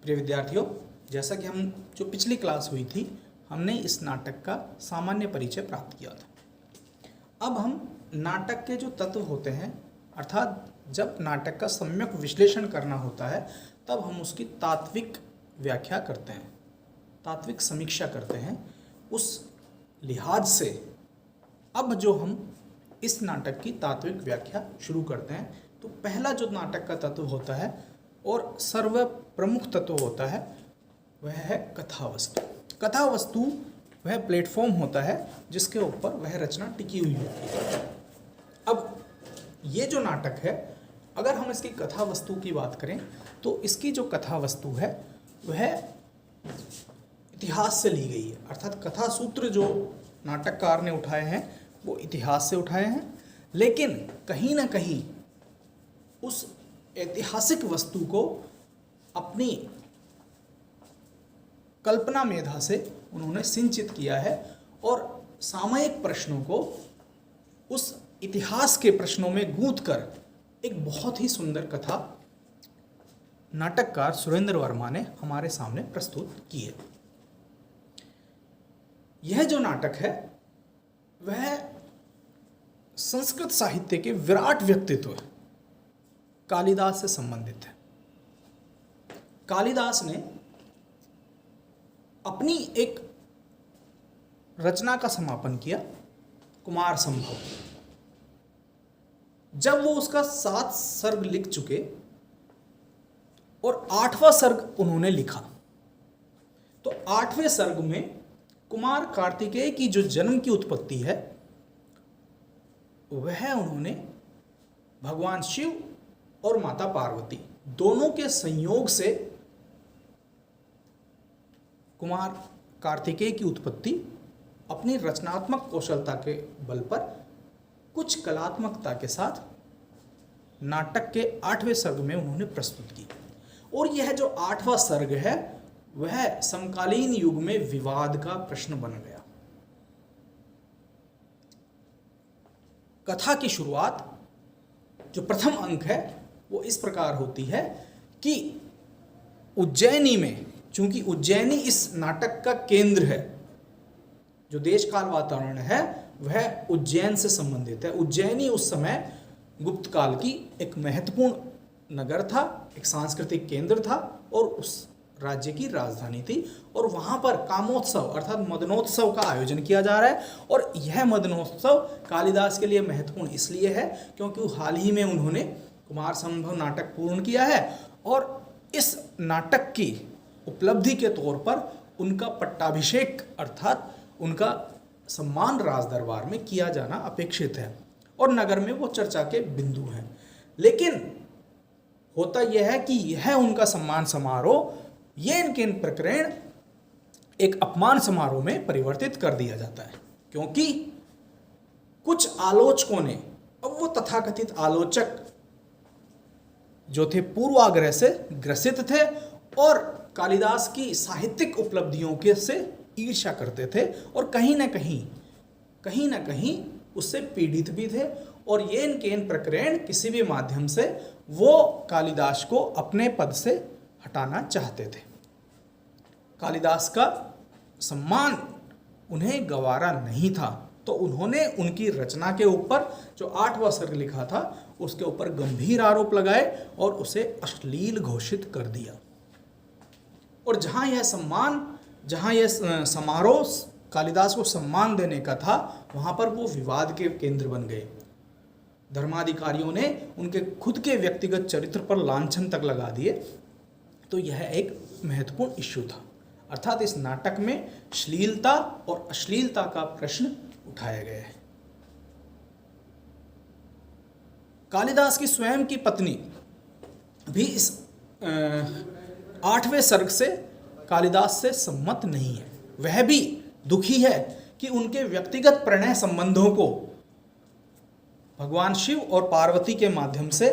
प्रिय विद्यार्थियों, जैसा कि हम जो पिछली क्लास हुई थी हमने इस नाटक का सामान्य परिचय प्राप्त किया था। अब हम नाटक के जो तत्व होते हैं, अर्थात जब नाटक का सम्यक विश्लेषण करना होता है तब हम उसकी तात्विक व्याख्या करते हैं, तात्विक समीक्षा करते हैं। उस लिहाज से अब जो हम इस नाटक की तात्विक व्याख्या शुरू करते हैं, तो पहला जो नाटक का तत्व होता है और सर्व प्रमुख तत्व होता है वह है कथावस्तु। कथावस्तु वह प्लेटफॉर्म होता है जिसके ऊपर वह रचना टिकी हुई होती है। अब ये जो नाटक है, अगर हम इसकी कथावस्तु की बात करें तो इसकी जो कथावस्तु है वह इतिहास से ली गई है, अर्थात कथा सूत्र जो नाटककार ने उठाए हैं वो इतिहास से उठाए हैं, लेकिन कहीं ना कहीं उस ऐतिहासिक वस्तु को अपनी कल्पना मेधा से उन्होंने सिंचित किया है और सामयिक प्रश्नों को उस इतिहास के प्रश्नों में गूंथकर एक बहुत ही सुंदर कथा नाटककार सुरेंद्र वर्मा ने हमारे सामने प्रस्तुत की है। यह जो नाटक है वह संस्कृत साहित्य के विराट व्यक्तित्व कालिदास से संबंधित है। कालिदास ने अपनी एक रचना का समापन किया, कुमार संभव। जब वो उसका 7 सर्ग लिख चुके और 8वां सर्ग उन्होंने लिखा, तो 8वें सर्ग में कुमार कार्तिकेय की जो जन्म की उत्पत्ति है वह उन्होंने भगवान शिव और माता पार्वती दोनों के संयोग से कुमार कार्तिकेय की उत्पत्ति अपनी रचनात्मक कौशलता के बल पर कुछ कलात्मकता के साथ नाटक के 8वें सर्ग में उन्होंने प्रस्तुत की। और यह जो 8वां सर्ग है वह समकालीन युग में विवाद का प्रश्न बन गया। कथा की शुरुआत जो प्रथम अंक है वो इस प्रकार होती है कि उज्जैनी में, चूंकि उज्जैनी इस नाटक का केंद्र है, जो देश काल वातावरण है वह उज्जैन से संबंधित है। उज्जैनी उस समय गुप्त काल की एक महत्वपूर्ण नगर था, एक सांस्कृतिक केंद्र था और उस राज्य की राजधानी थी। और वहाँ पर कामोत्सव अर्थात मदनोत्सव का आयोजन किया जा रहा है। और यह मदनोत्सव कालिदास के लिए महत्वपूर्ण इसलिए है क्योंकि हाल ही में उन्होंने कुमार संभव नाटक पूर्ण किया है और इस नाटक की उपलब्धि के तौर पर उनका पट्टाभिषेक अर्थात उनका सम्मान राज दरबार में किया जाना अपेक्षित है और नगर में वो चर्चा के बिंदु हैं। लेकिन होता यह है कि यह उनका सम्मान समारोह ये इनके प्रकरण एक अपमान समारोह में परिवर्तित कर दिया जाता है, क्योंकि कुछ आलोचकों ने, अब वो तथाकथित आलोचक जो थे पूर्वाग्रह से ग्रसित थे और कालिदास की साहित्यिक उपलब्धियों के से ईर्ष्या करते थे और कहीं ना कहीं उससे पीड़ित भी थे। और ये इनके प्रकरण किसी भी माध्यम से वो कालिदास को अपने पद से हटाना चाहते थे। कालिदास का सम्मान उन्हें गवारा नहीं था, तो उन्होंने उनकी रचना के ऊपर जो 8वां सर्ग लिखा था उसके ऊपर गंभीर आरोप लगाए और उसे अश्लील घोषित कर दिया। और जहाँ यह समारोह कालिदास को सम्मान देने का था, वहाँ पर वो विवाद के केंद्र बन गए। धर्माधिकारियों ने उनके खुद के व्यक्तिगत चरित्र पर लांछन तक लगा दिए। तो यह एक महत्वपूर्ण इश्यू था, अर्थात इस नाटक में श्लीलता और अश्लीलता का प्रश्न उठाया गया है। कालिदास की स्वयं की पत्नी भी इस 8वें सर्ग से कालिदास से सम्मत नहीं है। वह भी दुखी है कि उनके व्यक्तिगत प्रणय संबंधों को भगवान शिव और पार्वती के माध्यम से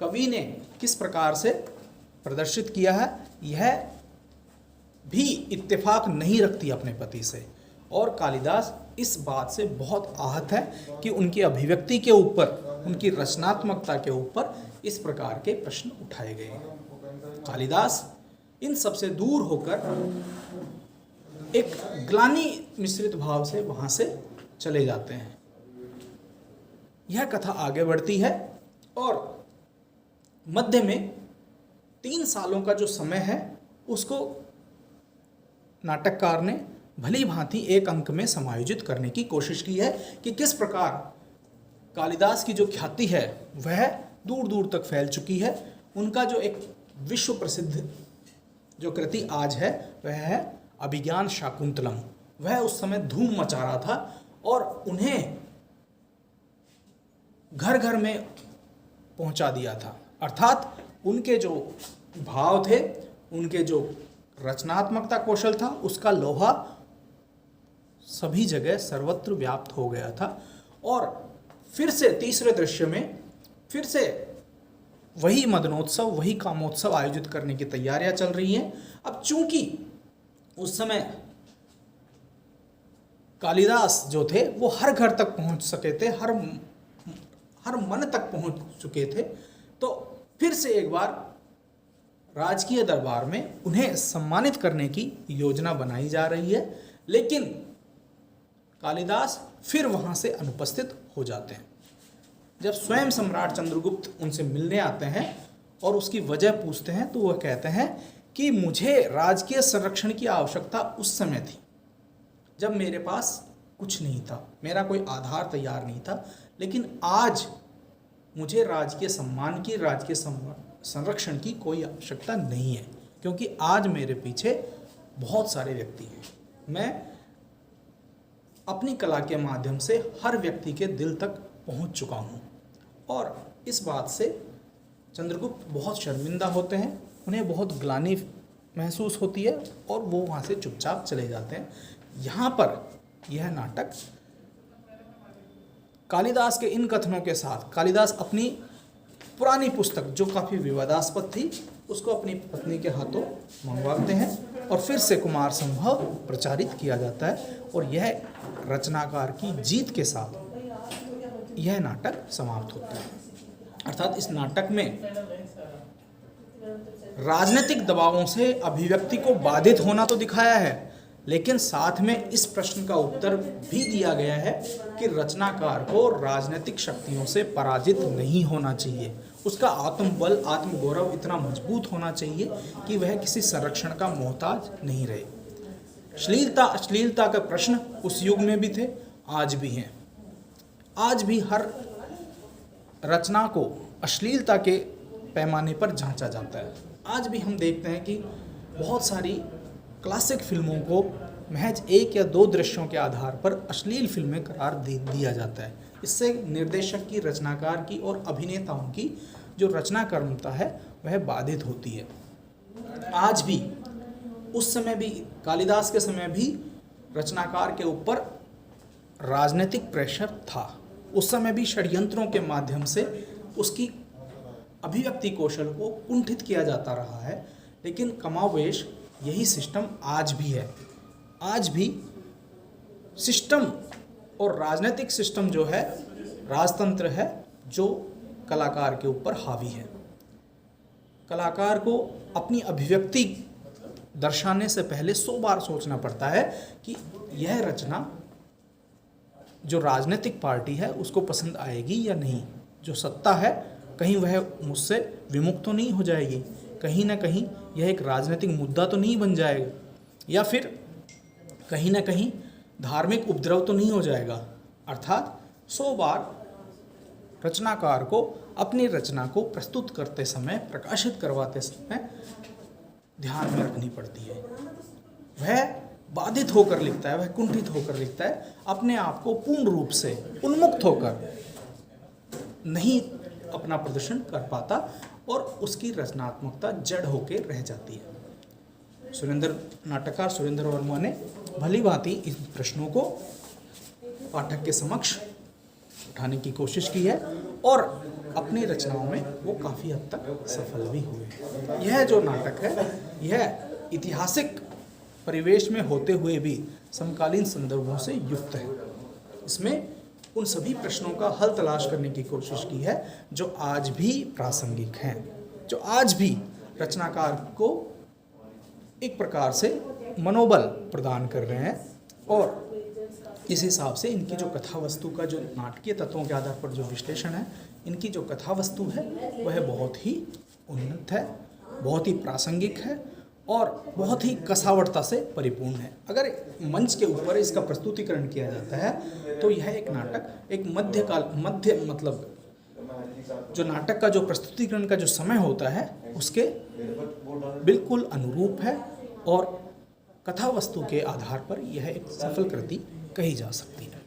कवि ने किस प्रकार से प्रदर्शित किया है, यह भी इत्तेफाक नहीं रखती अपने पति से। और कालिदास इस बात से बहुत आहत है कि उनकी अभिव्यक्ति के ऊपर, उनकी रचनात्मकता के ऊपर इस प्रकार के प्रश्न उठाए गए हैं। कालिदास इन सबसे दूर होकर एक ग्लानि मिश्रित भाव से वहां से चले जाते हैं। यह कथा आगे बढ़ती है और मध्य में 3 सालों का जो समय है उसको नाटककार ने भली भांति एक अंक में समायोजित करने की कोशिश की है कि किस प्रकार कालिदास की जो ख्याति है वह दूर दूर तक फैल चुकी है। उनका जो एक विश्व प्रसिद्ध जो कृति आज है वह है अभिज्ञान शाकुंतलम। वह उस समय धूम मचा रहा था और उन्हें घर घर में पहुंचा दिया था। अर्थात उनके जो भाव थे, उनके जो रचनात्मकता कौशल था, उसका लोहा सभी जगह सर्वत्र व्याप्त हो गया था। और फिर से तीसरे दृश्य में फिर से वही मदनोत्सव, वही कामोत्सव आयोजित करने की तैयारियां चल रही हैं। अब चूंकि उस समय कालिदास जो थे वो हर घर तक पहुंच सके थे, हर मन तक पहुंच चुके थे, तो फिर से एक बार राजकीय दरबार में उन्हें सम्मानित करने की योजना बनाई जा रही है। लेकिन कालिदास फिर वहां से अनुपस्थित हो जाते हैं। जब स्वयं सम्राट चंद्रगुप्त उनसे मिलने आते हैं और उसकी वजह पूछते हैं तो वह कहते हैं कि मुझे राजकीय संरक्षण की आवश्यकता उस समय थी जब मेरे पास कुछ नहीं था, मेरा कोई आधार तैयार नहीं था, लेकिन आज मुझे राजकीय सम्मान की, राजकीय संरक्षण की कोई आवश्यकता नहीं है, क्योंकि आज मेरे पीछे बहुत सारे व्यक्ति हैं। मैं अपनी कला के माध्यम से हर व्यक्ति के दिल तक पहुंच चुका हूं। और इस बात से चंद्रगुप्त बहुत शर्मिंदा होते हैं, उन्हें बहुत ग्लानि महसूस होती है और वो वहाँ से चुपचाप चले जाते हैं। यहाँ पर यह नाटक कालिदास के इन कथनों के साथ, कालिदास अपनी पुरानी पुस्तक जो काफ़ी विवादास्पद थी उसको अपनी पत्नी के हाथों मंगवाते हैं और फिर से कुमार संभव प्रचारित किया जाता है और यह रचनाकार की जीत के साथ यह नाटक समाप्त होता है। अर्थात इस नाटक में राजनीतिक दबावों से अभिव्यक्ति को बाधित होना तो दिखाया है, लेकिन साथ में इस प्रश्न का उत्तर भी दिया गया है कि रचनाकार को राजनीतिक शक्तियों से पराजित नहीं होना चाहिए। उसका आत्मबल, आत्मगौरव इतना मजबूत होना चाहिए कि वह किसी संरक्षण का मोहताज नहीं रहे। अश्लीलता का प्रश्न उस युग में भी थे, आज भी हैं। आज भी हर रचना को अश्लीलता के पैमाने पर जांचा जाता है। आज भी हम देखते हैं कि बहुत सारी क्लासिक फिल्मों को महज 1 या 2 दृश्यों के आधार पर अश्लील फिल्में करार दे दिया जाता है। इससे निर्देशक की, रचनाकार की और अभिनेताओं की जो रचनाकर्मता है वह बाधित होती है। आज भी, उस समय भी, कालिदास के समय भी रचनाकार के ऊपर राजनीतिक प्रेशर था। उस समय भी षड्यंत्रों के माध्यम से उसकी अभिव्यक्ति कौशल को कुंठित किया जाता रहा है, लेकिन कमावेश यही सिस्टम आज भी है। आज भी सिस्टम और राजनीतिक सिस्टम जो है, राजतंत्र है जो कलाकार के ऊपर हावी है। कलाकार को अपनी अभिव्यक्ति दर्शाने से पहले 100 बार सोचना पड़ता है कि यह रचना जो राजनीतिक पार्टी है उसको पसंद आएगी या नहीं। जो सत्ता है कहीं वह मुझसे विमुक्त तो नहीं हो जाएगी, कहीं ना कहीं यह एक राजनीतिक मुद्दा तो नहीं बन जाएगा, या फिर कहीं ना कहीं धार्मिक उपद्रव तो नहीं हो जाएगा। अर्थात 100 बार रचनाकार को अपनी रचना को प्रस्तुत करते समय, प्रकाशित करवाते समय ध्यान में रखनी पड़ती है। वह बाधित होकर लिखता है, वह कुंठित होकर लिखता है, अपने आप को पूर्ण रूप से उन्मुक्त होकर नहीं अपना प्रदर्शन कर पाता और उसकी रचनात्मकता जड़ होकर रह जाती है। नाटककार सुरेंद्र वर्मा ने भली भांति इन प्रश्नों को पाठक के समक्ष उठाने की कोशिश की है और अपनी रचनाओं में वो काफ़ी हद तक सफल भी हुए। यह जो नाटक है यह ऐतिहासिक परिवेश में होते हुए भी समकालीन संदर्भों से युक्त है। इसमें उन सभी प्रश्नों का हल तलाश करने की कोशिश की है जो आज भी प्रासंगिक हैं, जो आज भी रचनाकार को एक प्रकार से मनोबल प्रदान कर रहे हैं और इस हिसाब से इनकी जो कथा वस्तु का जो नाटकीय तत्वों के आधार पर जो विश्लेषण है, इनकी जो कथा वस्तु है वह बहुत ही उन्नत है, बहुत ही प्रासंगिक है और बहुत ही कसावटता से परिपूर्ण है। अगर मंच के ऊपर इसका प्रस्तुतिकरण किया जाता है तो यह एक नाटक एक मध्य मतलब जो नाटक का जो प्रस्तुतिकरण का जो समय होता है उसके बिल्कुल अनुरूप है और कथा वस्तु के आधार पर यह एक सफल कृति कही जा सकती है।